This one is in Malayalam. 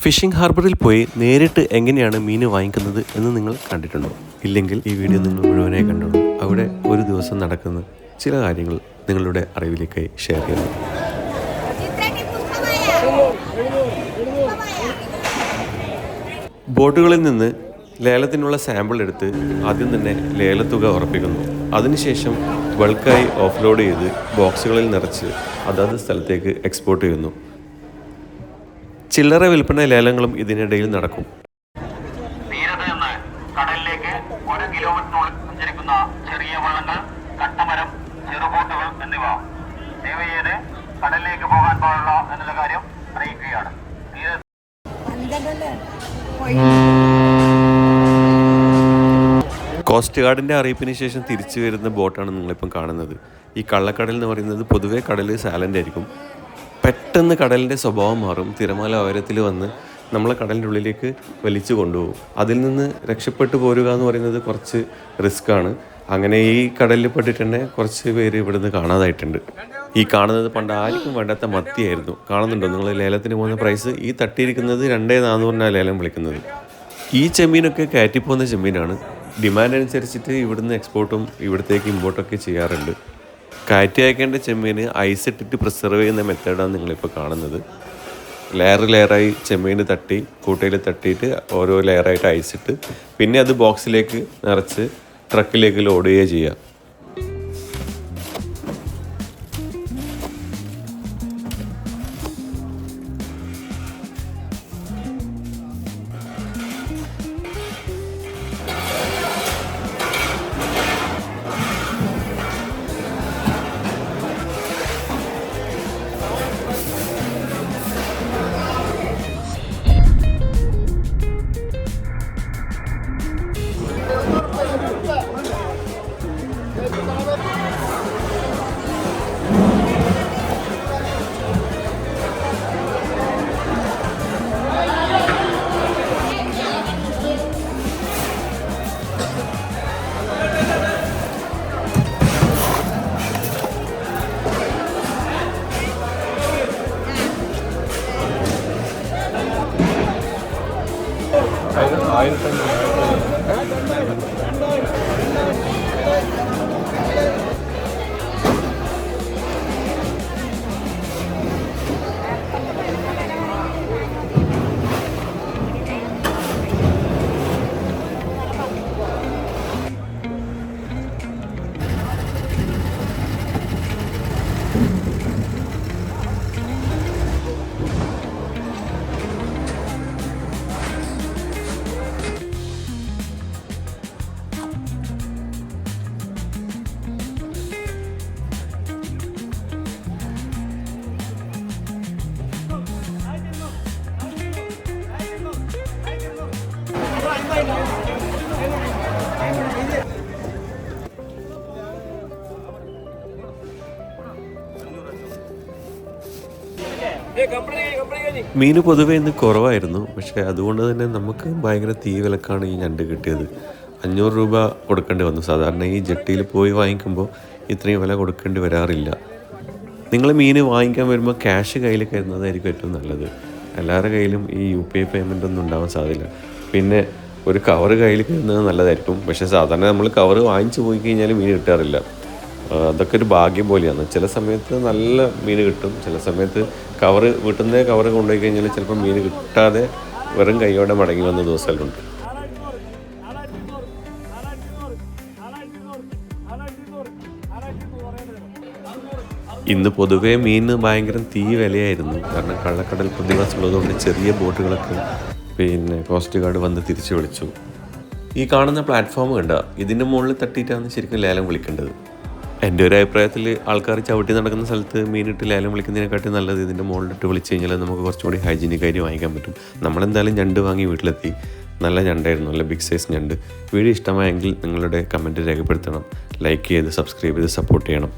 ഫിഷിംഗ് ഹാർബറിൽ പോയി നേരിട്ട് എങ്ങനെയാണ് മീൻ വാങ്ങിക്കുന്നത് എന്ന് നിങ്ങൾ കണ്ടിട്ടുണ്ടോ? ഇല്ലെങ്കിൽ ഈ വീഡിയോ നിങ്ങൾ മുഴുവനായി കണ്ടോളൂ. അവിടെ ഒരു ദിവസം നടക്കുന്ന ചില കാര്യങ്ങൾ നിങ്ങളുടെ അറിവിലേക്കായി ഷെയർ ചെയ്യുന്നു. ബോട്ടുകളിൽ നിന്ന് ലേലത്തിനുള്ള സാമ്പിൾ എടുത്ത് ആദ്യം തന്നെ ലേലത്തുക ഉറപ്പിക്കുന്നു. അതിനുശേഷം ബൾക്കായി ഓഫ്ലോഡ് ചെയ്ത് ബോക്സുകളിൽ നിറച്ച് അതാത് സ്ഥലത്തേക്ക് എക്സ്പോർട്ട് ചെയ്യുന്നു. ചില്ലറ വിൽപ്പന ലേലങ്ങളും ഇതിനിടയിൽ നടക്കും. തീരത്ത് നിന്ന് കടലിലേക്ക് 1 കിലോമീറ്ററിനുള്ളിൽ സഞ്ചരിക്കുന്ന ചെറിയ വള്ളങ്ങൾ, കട്ടമരം, ചെറുബോട്ടുകൾ എന്നിവ ദയവ് ചെയ്ത് കടലിലേക്ക് പോകാൻ പാടില്ല എന്നുള്ള കാര്യം അറിയിക്കുകയാണ്. കോസ്റ്റ് ഗാർഡിൻ്റെ അറിയിപ്പിന് ശേഷം തിരിച്ചു വരുന്ന ബോട്ടാണ് നിങ്ങളിപ്പം കാണുന്നത്. ഈ കള്ളക്കടൽ എന്ന് പറയുന്നത് പൊതുവേ കടൽ സാലൻ്റ് ആയിരിക്കും. പെട്ടെന്ന് കടലിൻ്റെ സ്വഭാവം മാറും. തിരമാല ഉയരത്തിൽ വന്ന് നമ്മളെ കടലിൻ്റെ ഉള്ളിലേക്ക് വലിച്ചു കൊണ്ടുപോകും. അതിൽ നിന്ന് രക്ഷപ്പെട്ടു പോരുക എന്ന് പറയുന്നത് കുറച്ച് റിസ്ക്കാണ്. അങ്ങനെ ഈ കടലിൽ പെട്ടിട്ട് തന്നെ കുറച്ച് പേര് ഇവിടുന്ന് കാണാതായിട്ടുണ്ട്. ഈ കാണുന്നത് പണ്ട് ആർക്കും വേണ്ടാത്ത മത്തിയായിരുന്നു. കാണുന്നുണ്ടോ നിങ്ങൾ? ലേലത്തിന് പോകുന്ന പ്രൈസ് ഈ തട്ടിയിരിക്കുന്നത് 2,400 ലേലം വിളിക്കുന്നത്. ഈ ചെമ്മീനൊക്കെ കയറ്റിപ്പോകുന്ന ചെമ്മീനാണ്. ഡിമാൻഡ് അനുസരിച്ചിട്ട് ഇവിടുന്ന് എക്സ്പോർട്ടും ഇവിടത്തേക്ക് ഇമ്പോർട്ടൊക്കെ ചെയ്യാറുണ്ട്. കയറ്റി അയക്കേണ്ട ചെമ്മീന് ഐസ് ഇട്ടിട്ട് പ്രിസർവ് ചെയ്യുന്ന മെത്തേഡാണ് നിങ്ങളിപ്പോൾ കാണുന്നത്. ലെയറായി ചെമ്മീൻ തട്ടി കൂട്ടയിൽ തട്ടിയിട്ട് ഓരോ ലെയറായിട്ട് ഐസ് ഇട്ട് പിന്നെ അത് ബോക്സിലേക്ക് നിറച്ച് ട്രക്കിലേക്ക് ലോഡ് ചെയ്യുക ചെയ്യുക. മീൻ പൊതുവെ ഇന്ന് കുറവായിരുന്നു. പക്ഷേ അതുകൊണ്ട് തന്നെ നമുക്ക് ഭയങ്കര തീ വിലക്കാണ് ഈ ഞണ്ട് കിട്ടിയത്. 500 രൂപ കൊടുക്കേണ്ടി വന്നു. സാധാരണ ഈ ജെട്ടിയിൽ പോയി വാങ്ങിക്കുമ്പോൾ ഇത്രയും വില കൊടുക്കേണ്ടി വരാറില്ല. നിങ്ങൾ മീൻ വാങ്ങിക്കാൻ വരുമ്പോൾ ക്യാഷ് കയ്യിൽ കരുതുന്നതായിരിക്കും ഏറ്റവും നല്ലത്. എല്ലാവരുടെ കയ്യിലും ഈ UPI പേയ്മെൻ്റ് ഒന്നും ഉണ്ടാവാൻ സാധ്യത. പിന്നെ ഒരു കവറ് കയ്യിൽ കരുതുന്നത് നല്ലതായിരിക്കും. പക്ഷേ സാധാരണ നമ്മൾ കവറ് വാങ്ങിച്ച് പോയി കഴിഞ്ഞാൽ മീൻ കിട്ടാറില്ല. അതൊക്കെ ഒരു ഭാഗ്യം പോലെയാണ്. ചില സമയത്ത് നല്ല മീൻ കിട്ടും, ചില സമയത്ത് വീട്ടിൽ നിന്ന് കവറ് കൊണ്ടുപോയി കഴിഞ്ഞാൽ ചിലപ്പോൾ മീൻ കിട്ടാതെ വെറും കൈയോടെ മടങ്ങി വന്ന ദിവസങ്ങളുണ്ട്. ഇന്ന് പൊതുവേ മീനിന് ഭയങ്കര തീ വിലയായിരുന്നു. കാരണം കള്ളക്കടൽ പ്രതിഭാസമുള്ളതുകൊണ്ട് ചെറിയ ബോട്ടുകളൊക്കെ പിന്നെ കോസ്റ്റ് ഗാർഡ് വന്ന് തിരിച്ചു വിളിച്ചു. ഈ കാണുന്ന പ്ലാറ്റ്ഫോം കണ്ട ഇതിൻ്റെ മുകളിൽ തട്ടിയിട്ടാണ് ശരിക്കും ലേലം വിളിക്കേണ്ടത്. എൻ്റെ ഒരു അഭിപ്രായത്തിൽ ആൾക്കാർ ചവിട്ടി നടക്കുന്ന സ്ഥലത്ത് മീനിട്ട് ലേലം വിളിക്കുന്നതിനെക്കാട്ടി നല്ലത് ഇതിൻ്റെ മുകളിലിട്ട് വിളിച്ച് കഴിഞ്ഞാൽ നമുക്ക് കുറച്ചുകൂടി ഹൈജീനിക്കായിട്ട് വാങ്ങിക്കാൻ പറ്റും. നമ്മളെന്തായാലും ഞണ്ട് വാങ്ങി വീട്ടിലെത്തി. നല്ല ഞണ്ടായിരുന്നു, നല്ല ബിഗ് സൈസ് ഞണ്ട്. വീഡിയോ ഇഷ്ടമായെങ്കിൽ നിങ്ങളുടെ കമൻറ്റ് രേഖപ്പെടുത്തണം. ലൈക്ക് ചെയ്ത് സബ്സ്ക്രൈബ് ചെയ്ത് സപ്പോർട്ട് ചെയ്യണം.